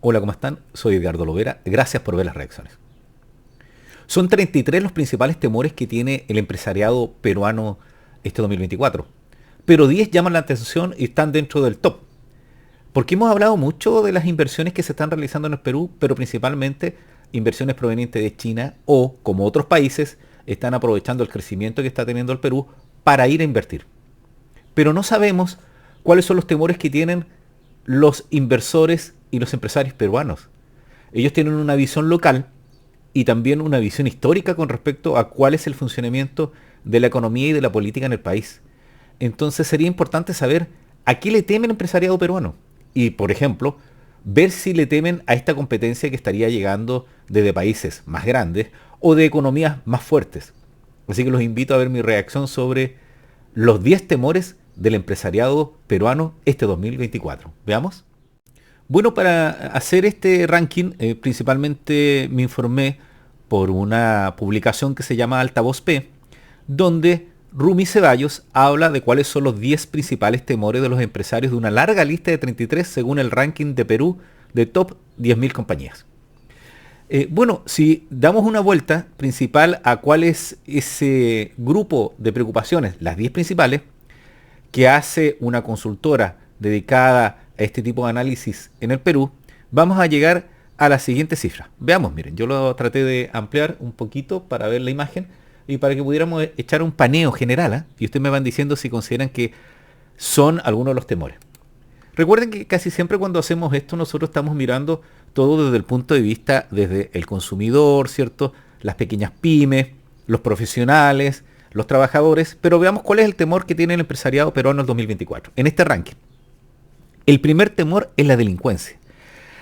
Hola, ¿cómo están? Soy Edgardo Lovera. Gracias por ver las reacciones. Son 33 los principales temores que tiene el empresariado peruano este 2024. Pero 10 llaman la atención y están dentro del top. Porque hemos hablado mucho de las inversiones que se están realizando en el Perú, pero principalmente inversiones provenientes de China o, como otros países, están aprovechando el crecimiento que está teniendo el Perú para ir a invertir. Pero no sabemos cuáles son los temores que tienen los inversores y los empresarios peruanos. Ellos tienen una visión local y también una visión histórica con respecto a cuál es el funcionamiento de la economía y de la política en el país. Entonces sería importante saber a qué le teme el empresariado peruano. Y, por ejemplo, ver si le temen a esta competencia que estaría llegando desde países más grandes o de economías más fuertes. Así que los invito a ver mi reacción sobre los 10 temores del empresariado peruano este 2024. ¿Veamos? Bueno, para hacer este ranking, principalmente me informé por una publicación que se llama Altavoz P, donde Rumi Ceballos habla de cuáles son los 10 principales temores de los empresarios de una larga lista de 33 según el ranking de Perú de top 10.000 compañías. Bueno, si damos una vuelta principal a cuál es ese grupo de preocupaciones, las 10 principales, que hace una consultora dedicada a este tipo de análisis en el Perú, vamos a llegar a la siguiente cifra. Veamos, miren, yo lo traté de ampliar un poquito para ver la imagen y para que pudiéramos echar un paneo general, ¿eh? Y ustedes me van diciendo si consideran que son algunos de los temores. Recuerden que casi siempre cuando hacemos esto nosotros estamos mirando todo desde el punto de vista desde el consumidor, ¿cierto? Las pequeñas pymes, los profesionales, los trabajadores, pero veamos cuál es el temor que tiene el empresariado peruano en el 2024. En este ranking, el primer temor es la delincuencia.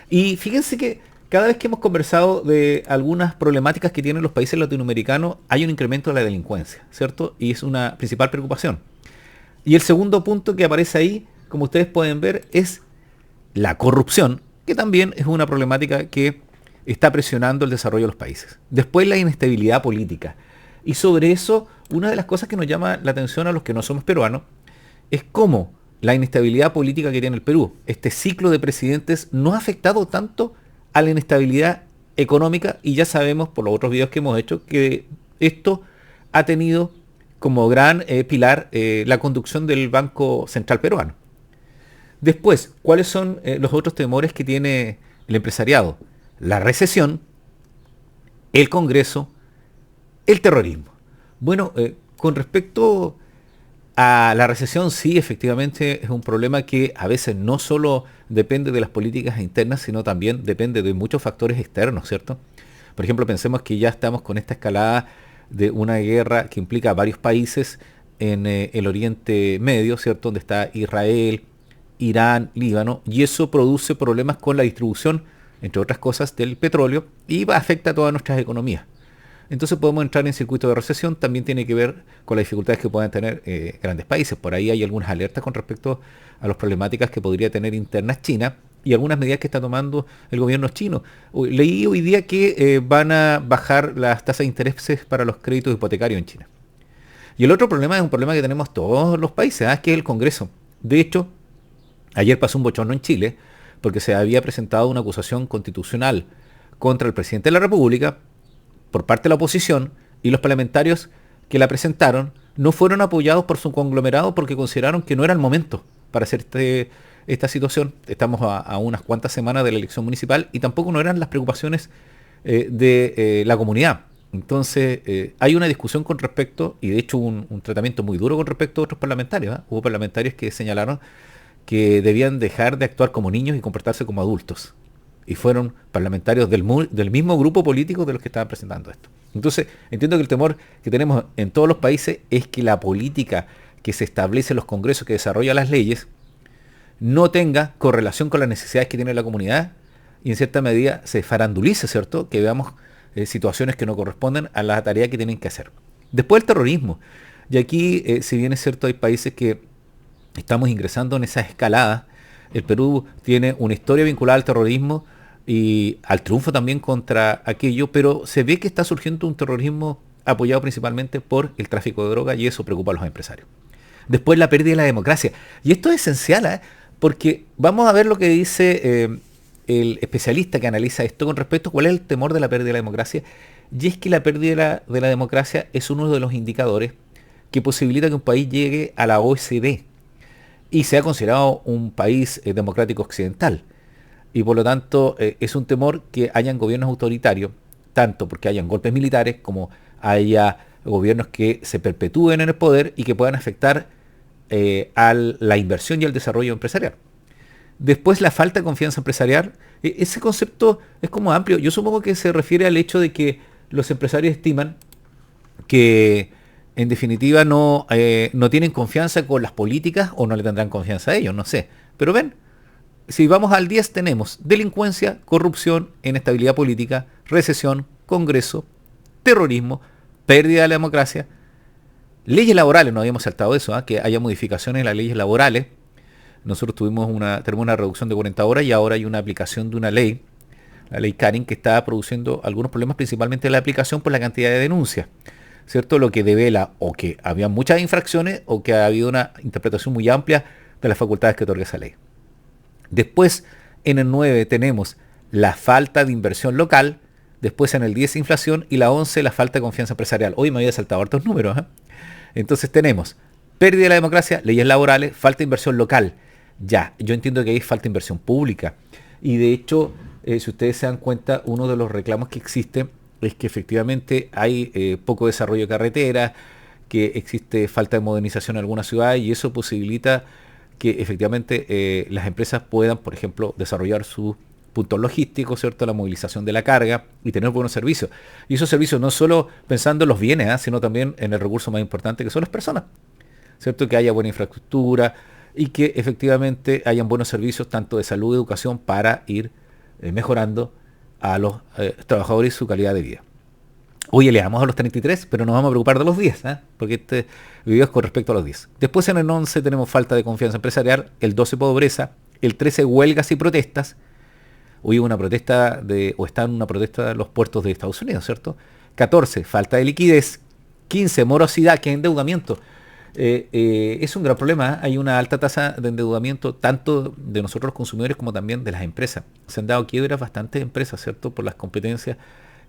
Y fíjense que cada vez que hemos conversado de algunas problemáticas que tienen los países latinoamericanos, hay un incremento de la delincuencia, ¿cierto? Y es una principal preocupación. Y el segundo punto que aparece ahí, como ustedes pueden ver, es la corrupción, que también es una problemática que está presionando el desarrollo de los países. Después la inestabilidad política. Y sobre eso, una de las cosas que nos llama la atención a los que no somos peruanos, es cómo la inestabilidad política que tiene el Perú, este ciclo de presidentes, no ha afectado tanto a la inestabilidad económica, y ya sabemos por los otros videos que hemos hecho que esto ha tenido como gran pilar la conducción del Banco Central peruano. Después, ¿cuáles son los otros temores que tiene el empresariado? La recesión, el Congreso, el terrorismo. Bueno, con respecto a la recesión, sí, efectivamente es un problema que a veces no solo depende de las políticas internas, sino también depende de muchos factores externos, ¿cierto? Por ejemplo, pensemos que ya estamos con esta escalada de una guerra que implica a varios países en el Oriente Medio, ¿cierto? Donde está Israel, Irán, Líbano, y eso produce problemas con la distribución, entre otras cosas, del petróleo y afecta a todas nuestras economías. Entonces podemos entrar en circuito de recesión, también tiene que ver con las dificultades que puedan tener grandes países. Por ahí hay algunas alertas con respecto a las problemáticas que podría tener internas China y algunas medidas que está tomando el gobierno chino. Leí hoy día que van a bajar las tasas de intereses para los créditos hipotecarios en China. Y el otro problema es un problema que tenemos todos los países, que es el Congreso. De hecho, ayer pasó un bochorno en Chile porque se había presentado una acusación constitucional contra el presidente de la República por parte de la oposición, y los parlamentarios que la presentaron no fueron apoyados por su conglomerado porque consideraron que no era el momento para hacer esta situación. Estamos a unas cuantas semanas de la elección municipal y tampoco no eran las preocupaciones de la comunidad. Entonces hay una discusión con respecto, y de hecho un tratamiento muy duro con respecto a otros parlamentarios. Hubo parlamentarios que señalaron que debían dejar de actuar como niños y comportarse como adultos. Y fueron parlamentarios del mismo grupo político de los que estaban presentando esto. Entonces, entiendo que el temor que tenemos en todos los países es que la política que se establece en los congresos, que desarrolla las leyes, no tenga correlación con las necesidades que tiene la comunidad y en cierta medida se farandulice, ¿cierto? Que veamos situaciones que no corresponden a la tarea que tienen que hacer. Después el terrorismo. Y aquí, si bien es cierto, hay países que estamos ingresando en esa escalada. El Perú tiene una historia vinculada al terrorismo y al triunfo también contra aquello, pero se ve que está surgiendo un terrorismo apoyado principalmente por el tráfico de droga, y eso preocupa a los empresarios. Después la pérdida de la democracia. Y esto es esencial, porque vamos a ver lo que dice el especialista que analiza esto con respecto a cuál es el temor de la pérdida de la democracia, y es que la pérdida de la democracia es uno de los indicadores que posibilita que un país llegue a la OECD y sea considerado un país democrático occidental. Y por lo tanto es un temor que hayan gobiernos autoritarios, tanto porque hayan golpes militares como haya gobiernos que se perpetúen en el poder y que puedan afectar a la inversión y al desarrollo empresarial. Después, la falta de confianza empresarial. Ese concepto es como amplio. Yo supongo que se refiere al hecho de que los empresarios estiman que en definitiva no tienen confianza con las políticas o no le tendrán confianza a ellos, no sé. Pero ven, si vamos al 10 tenemos delincuencia, corrupción, inestabilidad política, recesión, Congreso, terrorismo, pérdida de la democracia, leyes laborales, no habíamos saltado eso, que haya modificaciones en las leyes laborales. Nosotros tenemos una reducción de 40 horas y ahora hay una aplicación de una ley, la ley Karin, que está produciendo algunos problemas, principalmente en la aplicación por la cantidad de denuncias, ¿cierto? Lo que devela o que había muchas infracciones o que ha habido una interpretación muy amplia de las facultades que otorga esa ley. Después, en el 9 tenemos la falta de inversión local, después en el 10 inflación y la 11 la falta de confianza empresarial. Hoy me había saltado hartos números. Entonces tenemos pérdida de la democracia, leyes laborales, falta de inversión local. Ya, yo entiendo que hay falta de inversión pública. Y de hecho, si ustedes se dan cuenta, uno de los reclamos que existe es que efectivamente hay poco desarrollo de carreteras, que existe falta de modernización en algunas ciudades y eso posibilita que efectivamente las empresas puedan, por ejemplo, desarrollar sus puntos logísticos, ¿cierto? La movilización de la carga y tener buenos servicios. Y esos servicios no solo pensando en los bienes, sino también en el recurso más importante que son las personas, ¿cierto? Que haya buena infraestructura y que efectivamente hayan buenos servicios tanto de salud y educación para ir mejorando a los trabajadores y su calidad de vida. Oye, le damos a los 33, pero nos vamos a preocupar de los 10, porque este video es con respecto a los 10. Después en el 11 tenemos falta de confianza empresarial, el 12 pobreza, el 13 huelgas y protestas. Hoy hubo una protesta o está en una protesta en los puertos de Estados Unidos, ¿cierto? 14, falta de liquidez. 15, morosidad, que es endeudamiento. Es un gran problema. Hay una alta tasa de endeudamiento tanto de nosotros los consumidores como también de las empresas. Se han dado quiebras bastantes empresas, ¿cierto? Por las competencias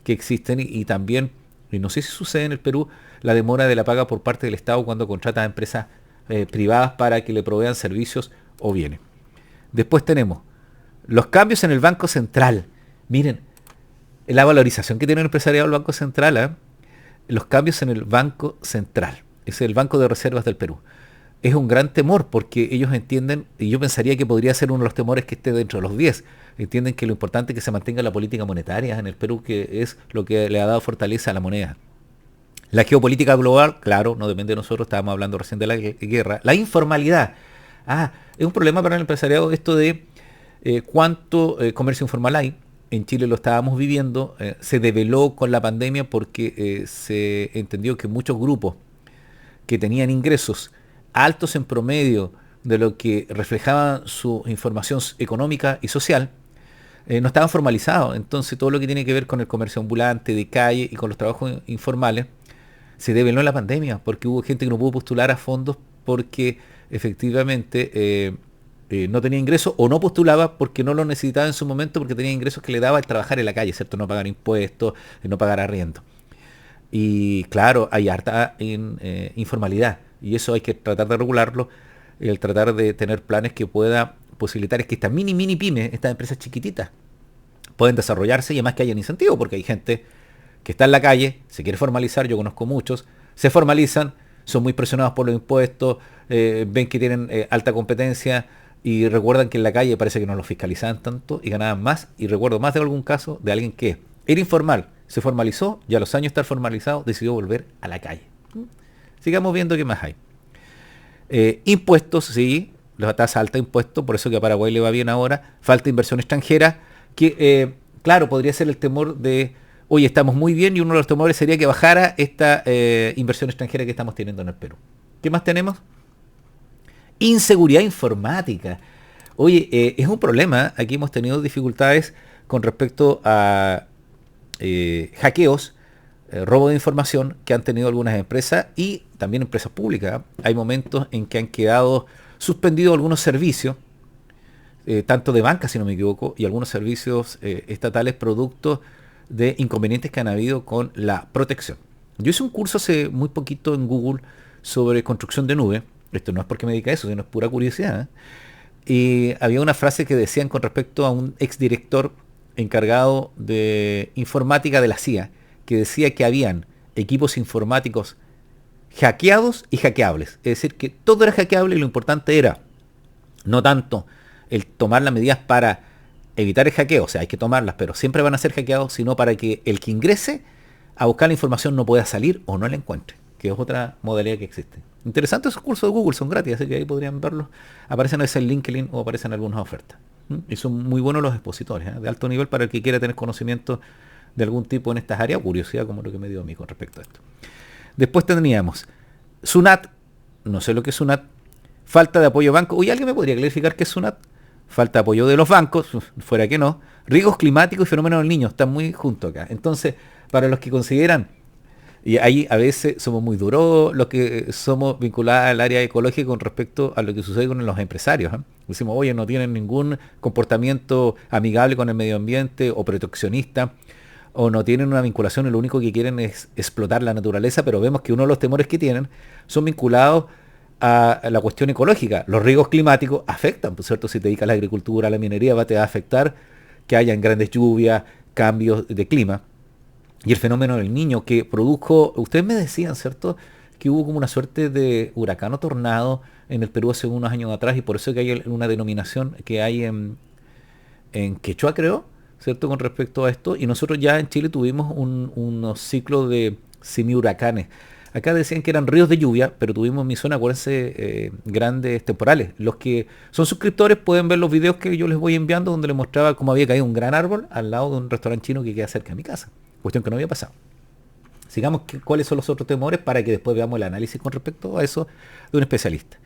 que existen y también, y no sé si sucede en el Perú, la demora de la paga por parte del Estado cuando contrata a empresas privadas para que le provean servicios o bienes. Después tenemos los cambios en el Banco Central. Miren, la valorización que tiene el empresariado del Banco Central, los cambios en el Banco Central. Es el Banco de Reservas del Perú. Es un gran temor porque ellos entienden, y yo pensaría que podría ser uno de los temores que esté dentro de los 10, entienden que lo importante es que se mantenga la política monetaria en el Perú, que es lo que le ha dado fortaleza a la moneda. La geopolítica global, claro, no depende de nosotros, estábamos hablando recién de la guerra. La informalidad. Es un problema para el empresariado esto de cuánto comercio informal hay. En Chile lo estábamos viviendo, se develó con la pandemia porque se entendió que muchos grupos que tenían ingresos altos en promedio de lo que reflejaban su información económica y social, no estaban formalizados. Entonces todo lo que tiene que ver con el comercio ambulante, de calle y con los trabajos informales, se develó en la pandemia, porque hubo gente que no pudo postular a fondos porque efectivamente no tenía ingresos o no postulaba porque no lo necesitaba en su momento porque tenía ingresos que le daba el trabajar en la calle, ¿cierto? No pagar impuestos, no pagar arriendo. Y claro, hay harta informalidad y eso hay que tratar de regularlo, el tratar de tener planes que pueda posibilitar es que estas mini pymes, estas empresas chiquititas, pueden desarrollarse y además que hayan incentivo, porque hay gente que está en la calle, se quiere formalizar, yo conozco muchos, se formalizan, son muy presionados por los impuestos, ven que tienen alta competencia y recuerdan que en la calle parece que no los fiscalizaban tanto y ganaban más. Y recuerdo más de algún caso de alguien que era informal, se formalizó y a los años de estar formalizado decidió volver a la calle. Sigamos viendo qué más hay. Impuestos, sí, la tasa alta de impuestos, por eso que a Paraguay le va bien ahora. Falta de inversión extranjera, que claro, podría ser el temor de, oye, estamos muy bien y uno de los temores sería que bajara esta inversión extranjera que estamos teniendo en el Perú. ¿Qué más tenemos? Inseguridad informática. Oye, es un problema. Aquí hemos tenido dificultades con respecto a hackeos, robo de información que han tenido algunas empresas y también empresas públicas. Hay momentos en que han quedado suspendidos algunos servicios tanto de banca, si no me equivoco, y algunos servicios estatales producto de inconvenientes que han habido con la protección. Yo hice un curso hace muy poquito en Google sobre construcción de nube. Esto no es porque me dedica a eso, sino es pura curiosidad. Y había una frase que decían con respecto a un exdirector encargado de informática de la CIA, que decía que habían equipos informáticos hackeados y hackeables. Es decir, que todo era hackeable y lo importante era no tanto el tomar las medidas para evitar el hackeo, o sea, hay que tomarlas, pero siempre van a ser hackeados, sino para que el que ingrese a buscar la información no pueda salir o no la encuentre, que es otra modalidad que existe. Interesante esos cursos de Google, son gratis, así que ahí podrían verlos. Aparecen a veces en LinkedIn o aparecen algunas ofertas. Y son muy buenos los expositores, de alto nivel para el que quiera tener conocimiento de algún tipo en estas áreas, o curiosidad como lo que me dio a mí con respecto a esto. Después tendríamos SUNAT, no sé lo que es SUNAT, falta de apoyo a bancos. Uy, ¿alguien me podría clarificar qué es SUNAT? Falta de apoyo de los bancos, fuera que no. Riesgos climáticos y fenómenos del niño, están muy juntos acá. Entonces, para los que consideran, y ahí a veces somos muy duros, los que somos vinculados al área ecológica con respecto a lo que sucede con los empresarios. Decimos, oye, no tienen ningún comportamiento amigable con el medio ambiente o proteccionista, o no tienen una vinculación y lo único que quieren es explotar la naturaleza, pero vemos que uno de los temores que tienen son vinculados a la cuestión ecológica. Los riesgos climáticos afectan, por cierto, si te dedicas a la agricultura, a la minería, te va a afectar que hayan grandes lluvias, cambios de clima. Y el fenómeno del niño que produjo, ustedes me decían, ¿cierto?, que hubo como una suerte de huracán o tornado en el Perú hace unos años atrás y por eso que hay una denominación que hay en quechua, creo, ¿cierto?, con respecto a esto. Y nosotros ya en Chile tuvimos unos ciclos de semi-huracanes. Acá decían que eran ríos de lluvia, pero tuvimos en mi zona, acuérdense, grandes temporales. Los que son suscriptores pueden ver los videos que yo les voy enviando donde les mostraba cómo había caído un gran árbol al lado de un restaurante chino que queda cerca de mi casa. Cuestión que no había pasado. Sigamos cuáles son los otros temores para que después veamos el análisis con respecto a eso de un especialista.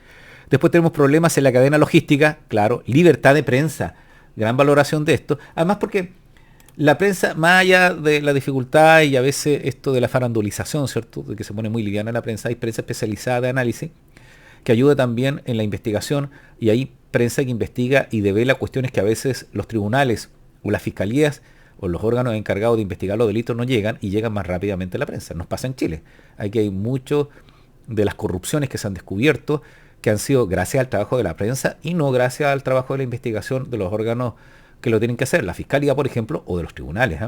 Después tenemos problemas en la cadena logística, claro, libertad de prensa, gran valoración de esto. Además porque la prensa, más allá de la dificultad y a veces esto de la farandulización, ¿cierto?, de que se pone muy liviana la prensa, hay prensa especializada de análisis que ayuda también en la investigación y hay prensa que investiga y devela cuestiones que a veces los tribunales o las fiscalías o los órganos encargados de investigar los delitos no llegan y llegan más rápidamente a la prensa. Nos pasa en Chile. Aquí hay mucho de las corrupciones que se han descubierto que han sido gracias al trabajo de la prensa y no gracias al trabajo de la investigación de los órganos que lo tienen que hacer, la fiscalía, por ejemplo, o de los tribunales.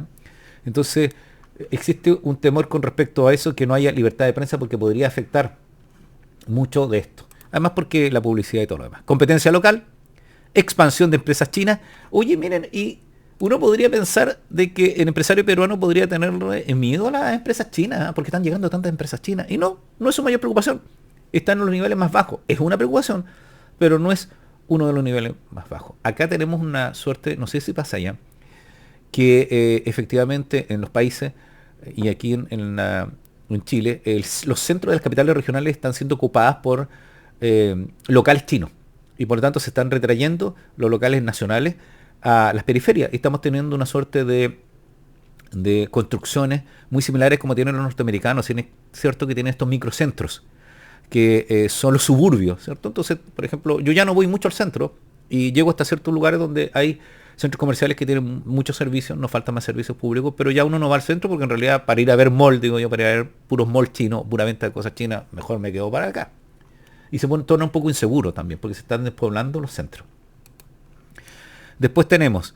Entonces, existe un temor con respecto a eso, que no haya libertad de prensa porque podría afectar mucho de esto. Además porque la publicidad y todo lo demás. Competencia local, expansión de empresas chinas. Oye, miren, y uno podría pensar de que el empresario peruano podría tener miedo a las empresas chinas, porque están llegando tantas empresas chinas. Y no, no es su mayor preocupación. Están en los niveles más bajos. Es una preocupación, pero no es uno de los niveles más bajos. Acá tenemos una suerte, no sé si pasa allá, que efectivamente en los países, y aquí en Chile, los centros de las capitales regionales están siendo ocupadas por locales chinos. Y por lo tanto se están retrayendo los locales nacionales a las periferias. Y estamos teniendo una suerte de construcciones muy similares como tienen los norteamericanos. Es cierto que tienen estos microcentros que son los suburbios, ¿cierto? Entonces, por ejemplo, yo ya no voy mucho al centro y llego hasta ciertos lugares donde hay centros comerciales que tienen muchos servicios, nos faltan más servicios públicos, pero ya uno no va al centro porque en realidad para ir a ver mall, digo yo, para ir a ver puros mall chinos, pura venta de cosas chinas, mejor me quedo para acá. Y se torna un poco inseguro también porque se están despoblando los centros. Después tenemos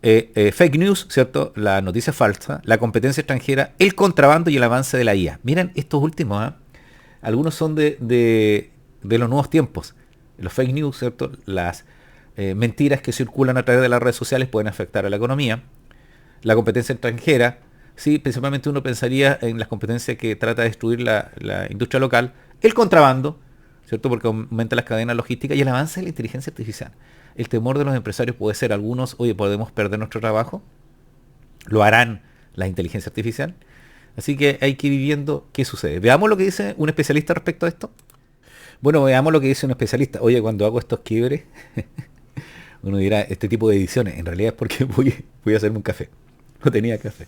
fake news, ¿cierto? La noticia falsa, la competencia extranjera, el contrabando y el avance de la IA. Miren estos últimos, algunos son de los nuevos tiempos. Los fake news, ¿cierto? Las mentiras que circulan a través de las redes sociales pueden afectar a la economía. La competencia extranjera, sí, principalmente uno pensaría en las competencias que trata de destruir la industria local. El contrabando, ¿cierto? Porque aumenta las cadenas logísticas y el avance de la inteligencia artificial. El temor de los empresarios puede ser algunos, oye, podemos perder nuestro trabajo. Lo harán la inteligencia artificial. Así que hay que ir viendo qué sucede. Veamos lo que dice un especialista respecto a esto. Bueno, veamos lo que dice un especialista. Oye, cuando hago estos quiebres, uno dirá, este tipo de ediciones, en realidad es porque voy a hacerme un café. No tenía café.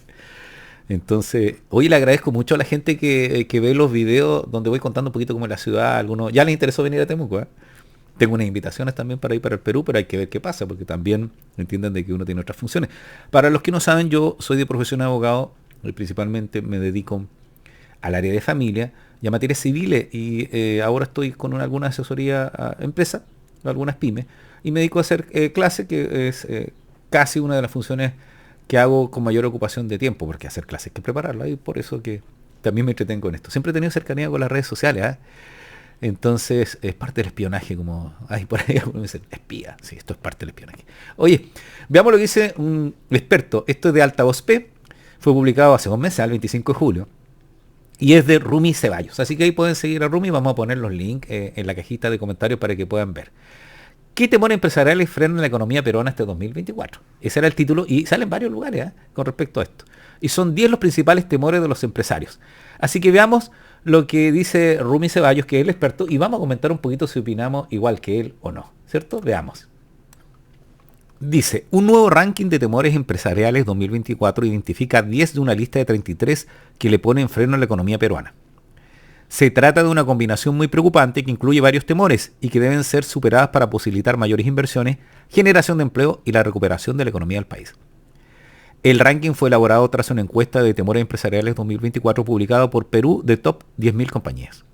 Entonces, oye, le agradezco mucho a la gente que ve los videos donde voy contando un poquito cómo es la ciudad. Algunos ya les interesó venir a Temuco, Tengo unas invitaciones también para ir para el Perú, pero hay que ver qué pasa, porque también entienden de que uno tiene otras funciones. Para los que no saben, yo soy de profesión de abogado y principalmente me dedico al área de familia y a materias civiles y ahora estoy con alguna asesoría a empresas, algunas pymes, y me dedico a hacer clase, que es casi una de las funciones que hago con mayor ocupación de tiempo, porque hacer clases hay que prepararla y por eso que también me entretengo en esto. Siempre he tenido cercanía con las redes sociales, ¿eh? Entonces es parte del espionaje, como hay por ahí algunos dicen, espía, sí, esto es parte del espionaje. Oye, veamos lo que dice un experto. Esto es de Altavoz P, fue publicado hace 2 meses, el 25 de julio, y es de Rumi Ceballos. Así que ahí pueden seguir a Rumi, vamos a poner los links en la cajita de comentarios para que puedan ver. ¿Qué temores empresariales frenan la economía peruana este 2024? Ese era el título y sale en varios lugares con respecto a esto. Y son 10 los principales temores de los empresarios. Así que veamos lo que dice Rumi Ceballos, que es el experto, y vamos a comentar un poquito si opinamos igual que él o no. ¿Cierto? Veamos. Dice, un nuevo ranking de temores empresariales 2024 identifica 10 de una lista de 33 que le ponen freno a la economía peruana. Se trata de una combinación muy preocupante que incluye varios temores y que deben ser superadas para posibilitar mayores inversiones, generación de empleo y la recuperación de la economía del país. El ranking fue elaborado tras una encuesta de temores empresariales 2024 publicada por Perú de Top 10.000 compañías.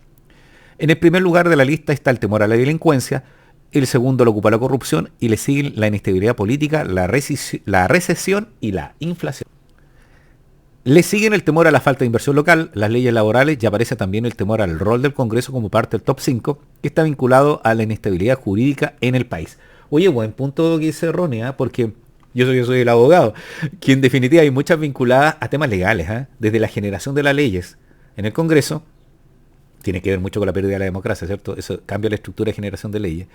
En el primer lugar de la lista está el temor a la delincuencia, el segundo lo ocupa la corrupción y le siguen la inestabilidad política, la recesión y la inflación. Le siguen el temor a la falta de inversión local, las leyes laborales y aparece también el temor al rol del Congreso como parte del top 5, que está vinculado a la inestabilidad jurídica en el país. Oye, buen punto que dice Ronnie, porque yo soy el abogado, que en definitiva hay muchas vinculadas a temas legales, desde la generación de las leyes en el Congreso, tiene que ver mucho con la pérdida de la democracia, ¿cierto? Eso cambia la estructura de generación de leyes.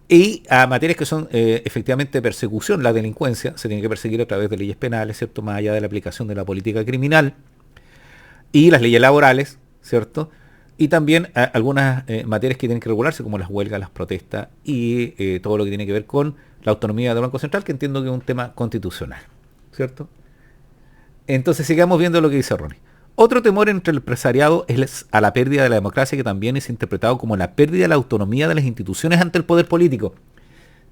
Y a materias que son efectivamente persecución, la delincuencia se tiene que perseguir a través de leyes penales, ¿cierto? Más allá de la aplicación de la política criminal y las leyes laborales, ¿cierto? Y también algunas materias que tienen que regularse, como las huelgas, las protestas y todo lo que tiene que ver con la autonomía del Banco Central, que entiendo que es un tema constitucional, ¿cierto? Entonces sigamos viendo lo que dice Ronnie. Otro temor entre el empresariado es a la pérdida de la democracia, que también es interpretado como la pérdida de la autonomía de las instituciones ante el poder político.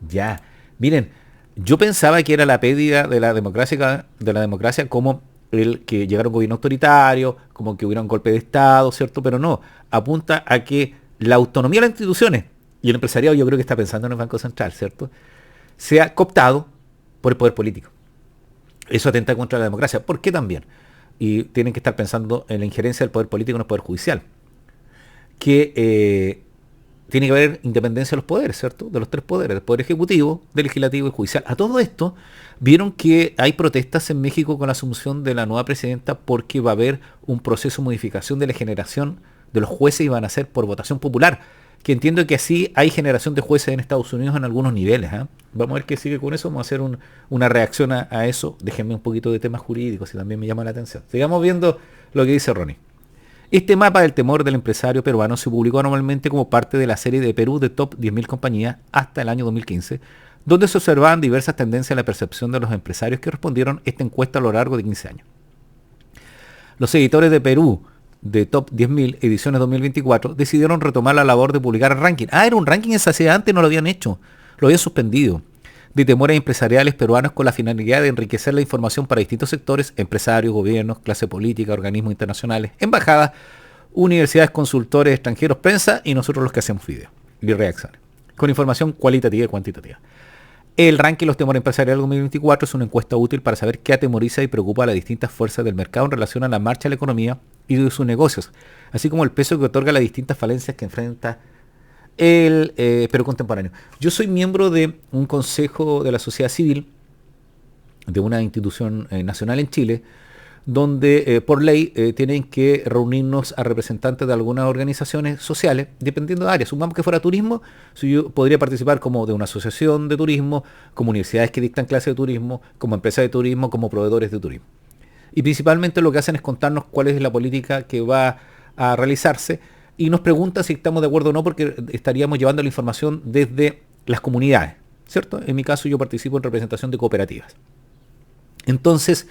Ya, miren, yo pensaba que era la pérdida de la democracia como el que llegara un gobierno autoritario, como que hubiera un golpe de Estado, ¿cierto? Pero no, apunta a que la autonomía de las instituciones, y el empresariado yo creo que está pensando en el Banco Central, ¿cierto?, sea cooptado por el poder político. Eso atenta contra la democracia. ¿Por qué también? Y tienen que estar pensando en la injerencia del poder político en el poder judicial, que tiene que haber independencia de los poderes, ¿cierto? De los tres poderes, del poder ejecutivo, del legislativo y judicial. A todo esto, vieron que hay protestas en México con la asunción de la nueva presidenta porque va a haber un proceso de modificación de la generación de los jueces y van a ser por votación popular, que entiendo que así hay generación de jueces en Estados Unidos en algunos niveles. Vamos a ver qué sigue con eso, vamos a hacer una reacción a eso. Déjenme un poquito de temas jurídicos, y también me llama la atención. Sigamos viendo lo que dice Ronnie. Este mapa del temor del empresario peruano se publicó anualmente como parte de la serie de Perú de Top 10.000 compañías hasta el año 2015, donde se observaban diversas tendencias en la percepción de los empresarios que respondieron a esta encuesta a lo largo de 15 años. Los editores de Perú de Top 10.000 ediciones 2024 decidieron retomar la labor de publicar el ranking. Era un ranking que se hacía antes, no lo habían hecho, lo habían suspendido, de temores empresariales peruanos con la finalidad de enriquecer la información para distintos sectores, empresarios, gobiernos, clase política, organismos internacionales, embajadas, universidades, consultores, extranjeros, prensa y nosotros los que hacemos videos y reacciones, con información cualitativa y cuantitativa. El ranking Los Temores Empresariales 2024 es una encuesta útil para saber qué atemoriza y preocupa a las distintas fuerzas del mercado en relación a la marcha de la economía y de sus negocios, así como el peso que otorga las distintas falencias que enfrenta el Perú contemporáneo. Yo soy miembro de un consejo de la sociedad civil de una institución nacional en Chile, donde por ley tienen que reunirnos a representantes de algunas organizaciones sociales, dependiendo de áreas. Supongamos que fuera turismo, si yo podría participar como de una asociación de turismo, como universidades que dictan clases de turismo, como empresas de turismo, como proveedores de turismo. Y principalmente lo que hacen es contarnos cuál es la política que va a realizarse y nos preguntan si estamos de acuerdo o no, porque estaríamos llevando la información desde las comunidades, ¿cierto? En mi caso yo participo en representación de cooperativas. Entonces,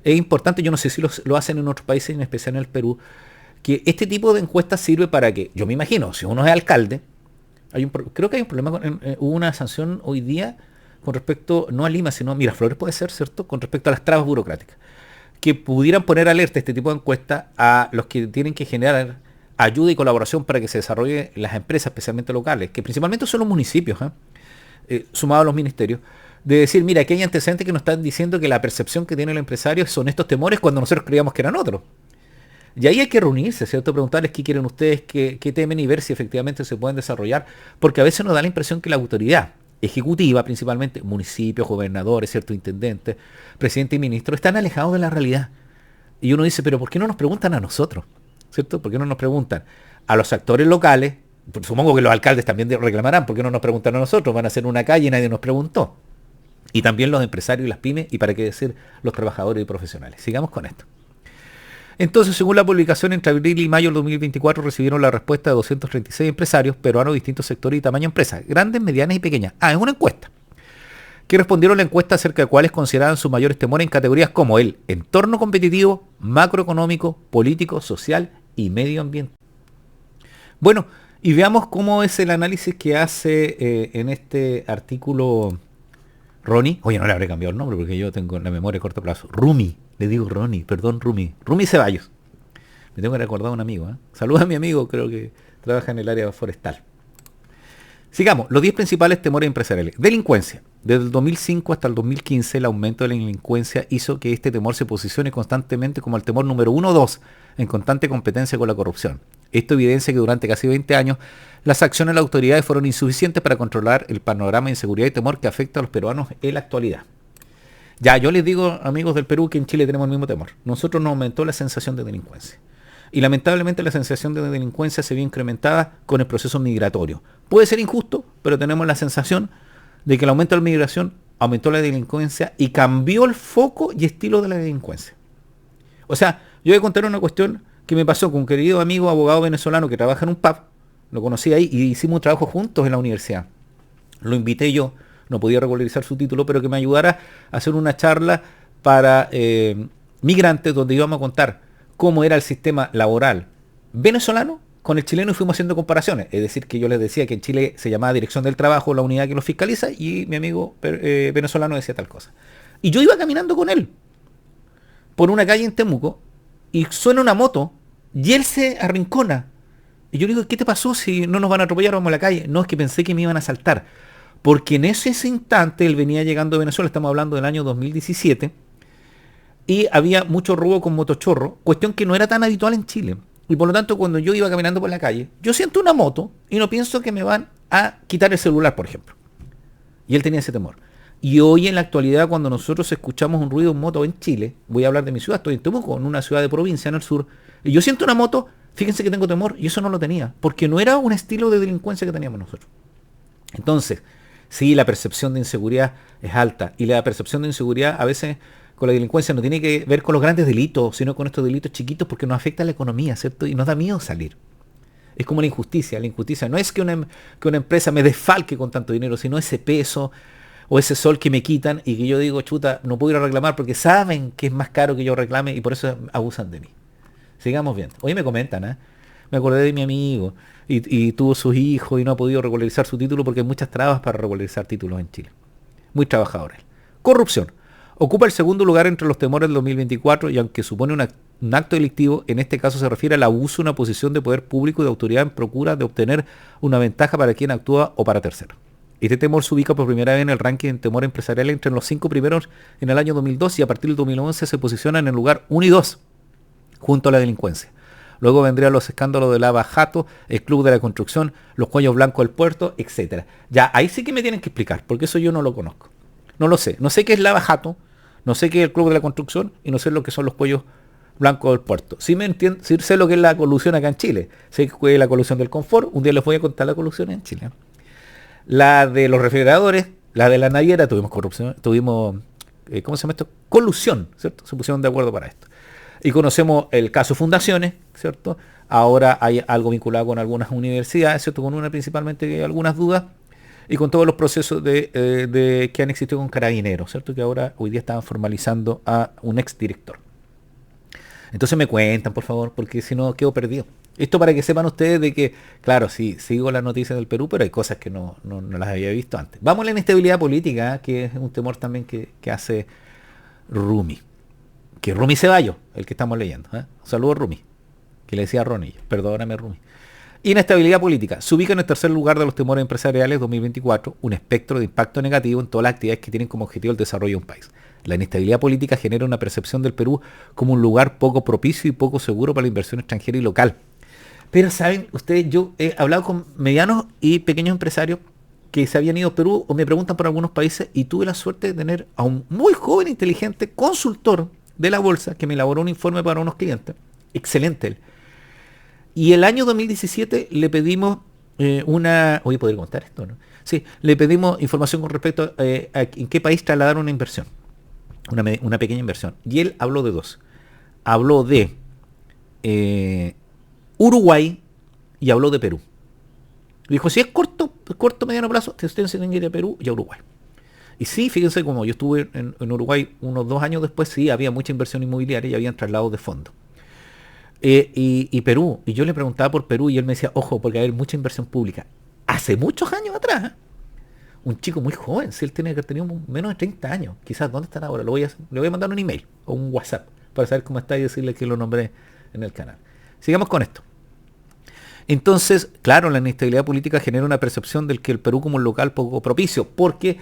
es importante, yo no sé si lo hacen en otros países, en especial en el Perú, que este tipo de encuestas sirve para que, yo me imagino, si uno es alcalde, Creo que hay un problema hubo una sanción hoy día con respecto, no a Lima, sino a Miraflores puede ser, ¿cierto? Con respecto a las trabas burocráticas. Que pudieran poner alerta este tipo de encuestas a los que tienen que generar ayuda y colaboración para que se desarrolle las empresas, especialmente locales, que principalmente son los municipios, sumados a los ministerios, de decir, mira, aquí hay antecedentes que nos están diciendo que la percepción que tiene el empresario son estos temores cuando nosotros creíamos que eran otros. Y ahí hay que reunirse, ¿cierto? Preguntarles qué quieren ustedes, qué temen y ver si efectivamente se pueden desarrollar, porque a veces nos da la impresión que la autoridad ejecutiva, principalmente municipios, gobernadores, cierto, intendentes, presidente y ministro, están alejados de la realidad. Y uno dice, pero ¿por qué no nos preguntan a nosotros? ¿Cierto? ¿Por qué no nos preguntan a los actores locales? Pues supongo que los alcaldes también reclamarán, ¿por qué no nos preguntan a nosotros? Van a hacer una calle y nadie nos preguntó. Y también los empresarios y las pymes, y para qué decir los trabajadores y profesionales. Sigamos con esto. Entonces, según la publicación, entre abril y mayo del 2024 recibieron la respuesta de 236 empresarios peruanos de distintos sectores y tamaño de empresas, grandes, medianas y pequeñas. Es una encuesta. Que respondieron a la encuesta acerca de cuáles consideraban sus mayores temores en categorías como el entorno competitivo, macroeconómico, político, social y medio ambiente. Bueno, y veamos cómo es el análisis que hace en este artículo Ronnie. Oye, no le habré cambiado el nombre porque yo tengo la memoria a corto plazo. Rumi. Le digo Ronnie, perdón, Rumi. Rumi Ceballos. Me tengo que recordar a un amigo. Saludos a mi amigo, creo que trabaja en el área forestal. Sigamos, los 10 principales temores empresariales. Delincuencia. Desde el 2005 hasta el 2015, el aumento de la delincuencia hizo que este temor se posicione constantemente como el temor número 1 o 2 en constante competencia con la corrupción. Esto evidencia que durante casi 20 años las acciones de las autoridades fueron insuficientes para controlar el panorama de inseguridad y temor que afecta a los peruanos en la actualidad. Ya, yo les digo, amigos del Perú, que en Chile tenemos el mismo temor. Nosotros nos aumentó la sensación de delincuencia. Y lamentablemente la sensación de delincuencia se vio incrementada con el proceso migratorio. Puede ser injusto, pero tenemos la sensación de que el aumento de la migración aumentó la delincuencia y cambió el foco y estilo de la delincuencia. O sea, yo voy a contar una cuestión que me pasó con un querido amigo abogado venezolano que trabaja en un pub. Lo conocí ahí y hicimos un trabajo juntos en la universidad. Lo invité yo. No podía regularizar su título, pero que me ayudara a hacer una charla para migrantes donde íbamos a contar cómo era el sistema laboral venezolano con el chileno y fuimos haciendo comparaciones. Es decir, que yo les decía que en Chile se llamaba Dirección del Trabajo, la unidad que lo fiscaliza, y mi amigo venezolano decía tal cosa. Y yo iba caminando con él por una calle en Temuco y suena una moto y él se arrincona. Y yo le digo, ¿qué te pasó si no nos van a atropellar, vamos a la calle? No, es que pensé que me iban a asaltar. Porque en ese instante él venía llegando a Venezuela, estamos hablando del año 2017, y había mucho robo con motochorro, cuestión que no era tan habitual en Chile. Y por lo tanto, cuando yo iba caminando por la calle, yo siento una moto y no pienso que me van a quitar el celular, por ejemplo. Y él tenía ese temor. Y hoy en la actualidad, cuando nosotros escuchamos un ruido en moto en Chile, voy a hablar de mi ciudad, estoy en Temuco, en una ciudad de provincia en el sur, y yo siento una moto, fíjense que tengo temor, y eso no lo tenía, porque no era un estilo de delincuencia que teníamos nosotros. Entonces, sí, la percepción de inseguridad es alta, y la percepción de inseguridad a veces con la delincuencia no tiene que ver con los grandes delitos, sino con estos delitos chiquitos porque nos afecta a la economía, ¿cierto? Y nos da miedo salir. Es como la injusticia no es que una empresa me desfalque con tanto dinero, sino ese peso o ese sol que me quitan y que yo digo, chuta, no puedo ir a reclamar porque saben que es más caro que yo reclame y por eso abusan de mí. Sigamos viendo. Hoy me comentan, me acordé de mi amigo y tuvo sus hijos y no ha podido regularizar su título porque hay muchas trabas para regularizar títulos en Chile. Muy trabajador él. Corrupción. Ocupa el segundo lugar entre los temores del 2024 y aunque supone un acto delictivo, en este caso se refiere al abuso de una posición de poder público y de autoridad en procura de obtener una ventaja para quien actúa o para terceros. Este temor se ubica por primera vez en el ranking de temor empresarial entre los 5 primeros en el año 2002 y a partir del 2011 se posiciona en el lugar 1 y 2, junto a la delincuencia. Luego vendrían los escándalos de Lava Jato, el Club de la Construcción, los cuellos blancos del puerto, etc. Ya, ahí sí que me tienen que explicar, porque eso yo no lo conozco. No lo sé. No sé qué es Lava Jato, no sé qué es el Club de la Construcción y no sé lo que son los cuellos blancos del puerto. Sí sé lo que es la colusión acá en Chile. Sé que es la colusión del confort. Un día les voy a contar la colusión en Chile. La de los refrigeradores, la de la naviera, tuvimos corrupción, ¿cómo se llama esto? Colusión, ¿cierto? Se pusieron de acuerdo para esto. Y conocemos el caso Fundaciones, ¿cierto? Ahora hay algo vinculado con algunas universidades, ¿cierto? Con una principalmente que hay algunas dudas. Y con todos los procesos que han existido con Carabineros, ¿cierto? Que ahora, hoy día estaban formalizando a un exdirector. Entonces me cuentan, por favor, porque si no quedo perdido. Esto para que sepan ustedes de que, claro, sí, sigo las noticias del Perú, pero hay cosas que no las había visto antes. Vamos a la inestabilidad política, que es un temor también que hace Rumi. Que Rumi Ceballos, el que estamos leyendo. Saludos Rumi, que le decía a Ronnie. Perdóname Rumi. Inestabilidad política. Se ubica en el tercer lugar de los temores empresariales 2024, un espectro de impacto negativo en todas las actividades que tienen como objetivo el desarrollo de un país. La inestabilidad política genera una percepción del Perú como un lugar poco propicio y poco seguro para la inversión extranjera y local. Pero saben ustedes, yo he hablado con medianos y pequeños empresarios que se habían ido a Perú o me preguntan por algunos países y tuve la suerte de tener a un muy joven, inteligente consultor de la bolsa que me elaboró un informe para unos clientes. Excelente él. Y el año 2017 le pedimos una... Oye, ¿podría contar esto, no? Sí, le pedimos información con respecto a en qué país trasladar una inversión. Una pequeña inversión. Y él habló de dos. Habló de Uruguay y habló de Perú. Dijo, si es corto, mediano plazo, ustedes tienen que ir a Perú y a Uruguay. Y sí, fíjense como yo estuve en Uruguay unos 2 años después, sí, había mucha inversión inmobiliaria y habían traslados de fondos. Y Perú, y yo le preguntaba por Perú y él me decía, ojo, porque hay mucha inversión pública. Hace muchos años atrás, un chico muy joven, si él tiene que haber tenido menos de 30 años, quizás, ¿dónde están ahora? Le voy a mandar un email o un WhatsApp para saber cómo está y decirle que lo nombré en el canal. Sigamos con esto. Entonces, claro, la inestabilidad política genera una percepción del que el Perú como un local poco propicio, porque,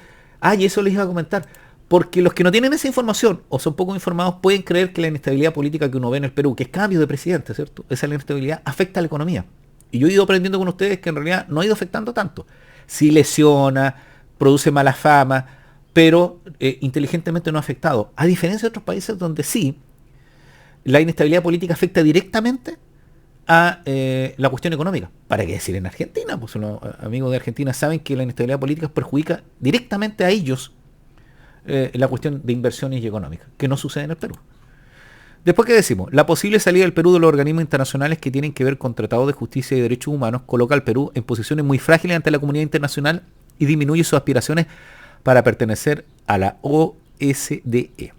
y eso les iba a comentar, porque los que no tienen esa información o son poco informados pueden creer que la inestabilidad política que uno ve en el Perú, que es cambio de presidente, ¿cierto? Esa inestabilidad afecta a la economía. Y yo he ido aprendiendo con ustedes que en realidad no ha ido afectando tanto. Sí lesiona, produce mala fama, pero inteligentemente no ha afectado. A diferencia de otros países donde sí, la inestabilidad política afecta directamente a la cuestión económica. ¿Para qué decir en Argentina? Pues los amigos de Argentina saben que la inestabilidad política perjudica directamente a ellos la cuestión de inversiones y económicas, que no sucede en el Perú. Después, ¿qué decimos? La posible salida del Perú de los organismos internacionales que tienen que ver con tratados de justicia y derechos humanos coloca al Perú en posiciones muy frágiles ante la comunidad internacional y disminuye sus aspiraciones para pertenecer a la OSDE.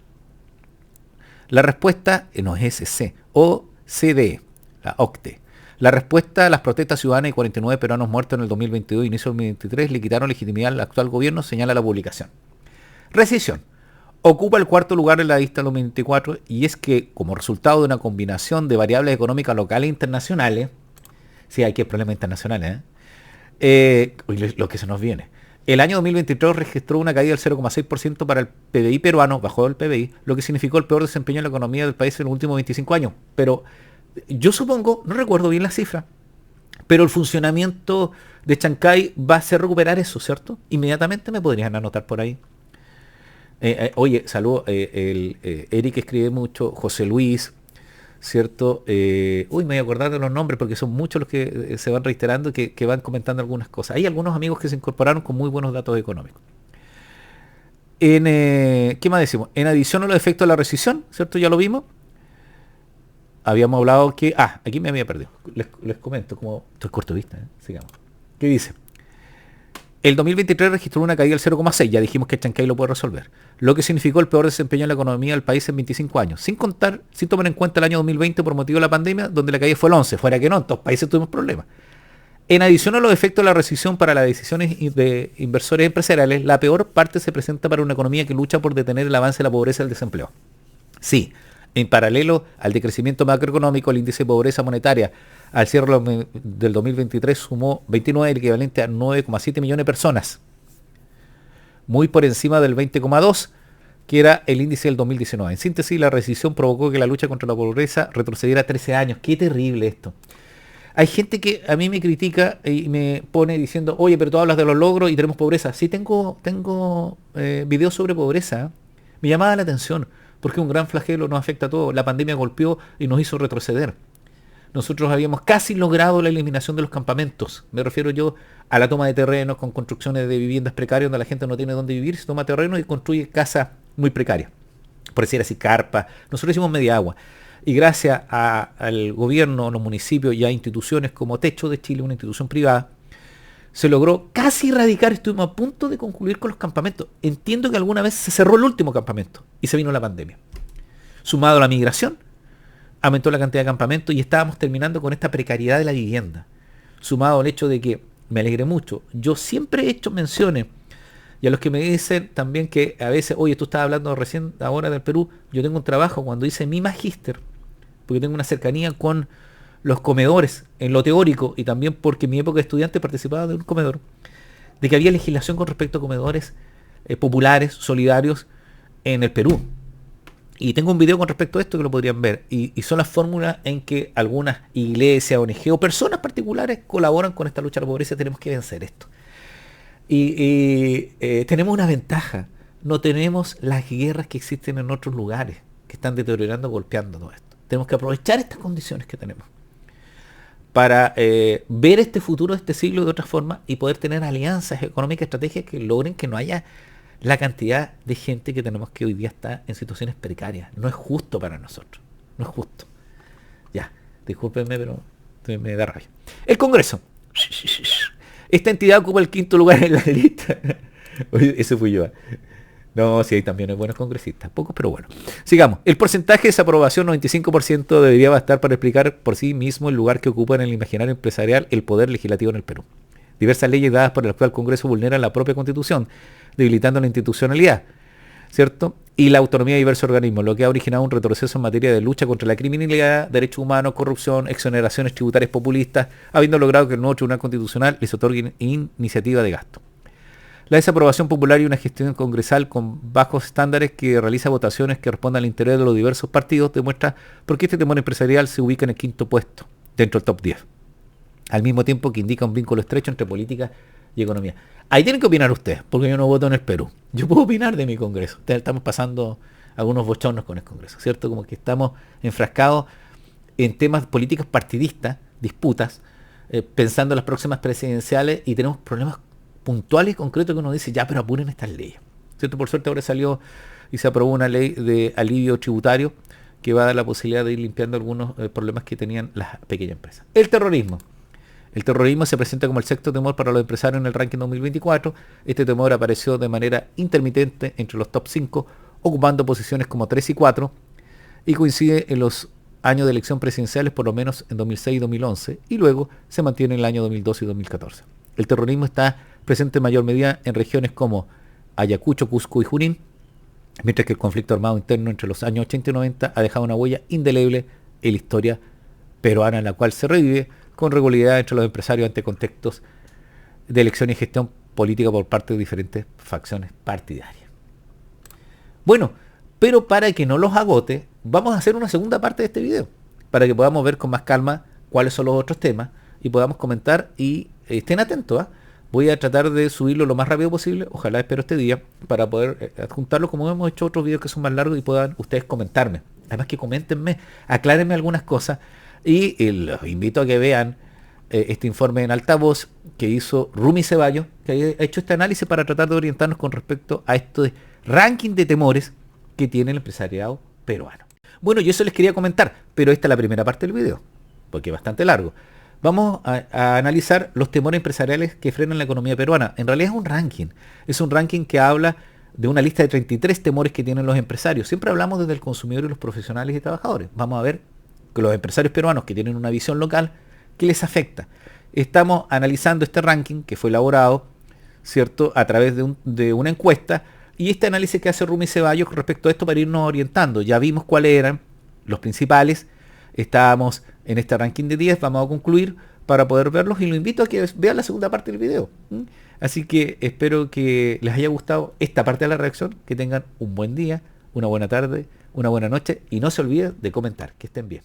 La respuesta no es SC, OCDE, la OCDE. La respuesta a las protestas ciudadanas y 49 peruanos muertos en el 2022 y inicio del 2023 le quitaron legitimidad al actual gobierno, señala la publicación. Recesión. Ocupa el cuarto lugar en la lista del 2024 y es que, como resultado de una combinación de variables económicas locales e internacionales, sí, hay que problemas internacionales, lo que se nos viene. El año 2023 registró una caída del 0,6% para el PBI peruano, bajó el PBI, lo que significó el peor desempeño en la economía del país en los últimos 25 años. Pero yo supongo, no recuerdo bien la cifra, pero el funcionamiento de Chancay va a hacer recuperar eso, ¿cierto? Inmediatamente me podrían anotar por ahí. Oye, saludo, Eric escribe mucho, José Luis, ¿cierto? Me voy a acordar de los nombres porque son muchos los que se van reiterando que van comentando algunas cosas. Hay algunos amigos que se incorporaron con muy buenos datos económicos. ¿Qué más decimos? En adición a los efectos de la recesión, ¿cierto? Ya lo vimos. Habíamos hablado que... aquí me había perdido. Les comento, como estoy corto de vista, sigamos. ¿Qué dice? El 2023 registró una caída del 0,6, ya dijimos que Chancay lo puede resolver, lo que significó el peor desempeño en la economía del país en 25 años, sin tomar en cuenta el año 2020 por motivo de la pandemia, donde la caída fue el 11, fuera que no, en todos los países tuvimos problemas. En adición a los efectos de la recesión para las decisiones de inversores empresariales, la peor parte se presenta para una economía que lucha por detener el avance de la pobreza y el desempleo. Sí, en paralelo al decrecimiento macroeconómico, el índice de pobreza monetaria al cierre del 2023 sumó 29, el equivalente a 9,7 millones de personas, muy por encima del 20,2 que era el índice del 2019. En síntesis, la recesión provocó que la lucha contra la pobreza retrocediera 13 años. ¡Qué terrible esto! Hay gente que a mí me critica y me pone diciendo, oye, pero tú hablas de los logros y tenemos pobreza. Sí, tengo videos sobre pobreza. Me llamaba la atención porque un gran flagelo nos afecta a todos. La pandemia golpeó y nos hizo retroceder. Nosotros habíamos casi logrado la eliminación de los campamentos. Me refiero yo a la toma de terrenos con construcciones de viviendas precarias donde la gente no tiene dónde vivir, se toma terreno y construye casas muy precarias. Por decir así, carpas. Nosotros hicimos media agua. Y gracias al gobierno, a los municipios y a instituciones como Techo de Chile, una institución privada, se logró casi erradicar, estuvimos a punto de concluir con los campamentos. Entiendo que alguna vez se cerró el último campamento y se vino la pandemia. Sumado a la migración, aumentó la cantidad de campamentos y estábamos terminando con esta precariedad de la vivienda, sumado al hecho de que me alegré mucho. Yo siempre he hecho menciones, y a los que me dicen también que a veces, oye, tú estabas hablando recién ahora del Perú, yo tengo un trabajo cuando hice mi magíster, porque tengo una cercanía con los comedores en lo teórico y también porque en mi época de estudiante participaba de un comedor, de que había legislación con respecto a comedores populares, solidarios en el Perú. Y tengo un video con respecto a esto que lo podrían ver. Y son las fórmulas en que algunas iglesias, ONG o personas particulares colaboran con esta lucha a la pobreza. Tenemos que vencer esto. Tenemos una ventaja. No tenemos las guerras que existen en otros lugares, que están deteriorando, golpeando todo esto. Tenemos que aprovechar estas condiciones que tenemos para ver este futuro de este siglo de otra forma y poder tener alianzas económicas, estrategias que logren que no haya la cantidad de gente que tenemos que hoy día está en situaciones precarias. No es justo para nosotros. No es justo. Ya, discúlpenme, pero me da rabia. El Congreso. Esta entidad ocupa el 5º lugar en la lista. Oye, ese fui yo. No, sí, hay también buenos congresistas. Pocos, pero bueno. Sigamos. El porcentaje de desaprobación, 95%, debería bastar para explicar por sí mismo el lugar que ocupa en el imaginario empresarial el poder legislativo en el Perú. Diversas leyes dadas por el actual Congreso vulneran la propia Constitución, debilitando la institucionalidad, ¿cierto? Y la autonomía de diversos organismos, lo que ha originado un retroceso en materia de lucha contra la criminalidad, derechos humanos, corrupción, exoneraciones tributarias populistas, habiendo logrado que el nuevo Tribunal Constitucional les otorgue iniciativa de gasto. La desaprobación popular y una gestión congresal con bajos estándares que realiza votaciones que respondan al interés de los diversos partidos demuestra por qué este temor empresarial se ubica en el 5º puesto, dentro del top 10. Al mismo tiempo que indica un vínculo estrecho entre política y economía. Ahí tienen que opinar ustedes, porque yo no voto en el Perú. Yo puedo opinar de mi Congreso. Estamos pasando algunos bochornos con el Congreso, ¿cierto? Como que estamos enfrascados en temas políticos partidistas, disputas, pensando en las próximas presidenciales y tenemos problemas puntuales y concretos que uno dice, ya, pero apuren estas leyes, ¿cierto? Por suerte ahora salió y se aprobó una ley de alivio tributario que va a dar la posibilidad de ir limpiando algunos problemas que tenían las pequeñas empresas. El terrorismo. El terrorismo se presenta como el 6º temor para los empresarios en el ranking 2024. Este temor apareció de manera intermitente entre los top 5, ocupando posiciones como 3 y 4, y coincide en los años de elección presidenciales, por lo menos en 2006 y 2011, y luego se mantiene en el año 2012 y 2014. El terrorismo está presente en mayor medida en regiones como Ayacucho, Cusco y Junín, mientras que el conflicto armado interno entre los años 80 y 90 ha dejado una huella indeleble en la historia peruana, en la cual se revive con regularidad entre los empresarios ante contextos de elección y gestión política por parte de diferentes facciones partidarias. Bueno, pero para que no los agote, vamos a hacer una segunda parte de este video, para que podamos ver con más calma cuáles son los otros temas y podamos comentar y estén atentos, ¿eh? Voy a tratar de subirlo lo más rápido posible, ojalá espero este día, para poder adjuntarlo como hemos hecho otros videos que son más largos y puedan ustedes comentarme. Además que coméntenme, aclárenme algunas cosas. Y los invito a que vean este informe en altavoz que hizo Rumi Ceballos, que ha hecho este análisis para tratar de orientarnos con respecto a este ranking de temores que tiene el empresariado peruano. Bueno, yo eso les quería comentar, pero esta es la primera parte del video, porque es bastante largo. Vamos a analizar los temores empresariales que frenan la economía peruana. En realidad es un ranking que habla de una lista de 33 temores que tienen los empresarios. Siempre hablamos desde el consumidor y los profesionales y trabajadores. Vamos a ver que los empresarios peruanos que tienen una visión local, ¿qué les afecta? Estamos analizando este ranking que fue elaborado, ¿cierto?, a través de una encuesta, y este análisis que hace Rumi Ceballos respecto a esto para irnos orientando. Ya vimos cuáles eran los principales, estábamos en este ranking de 10, vamos a concluir para poder verlos y lo invito a que vean la segunda parte del video. Así que espero que les haya gustado esta parte de la reacción, que tengan un buen día, una buena tarde, una buena noche y no se olviden de comentar. Que estén bien.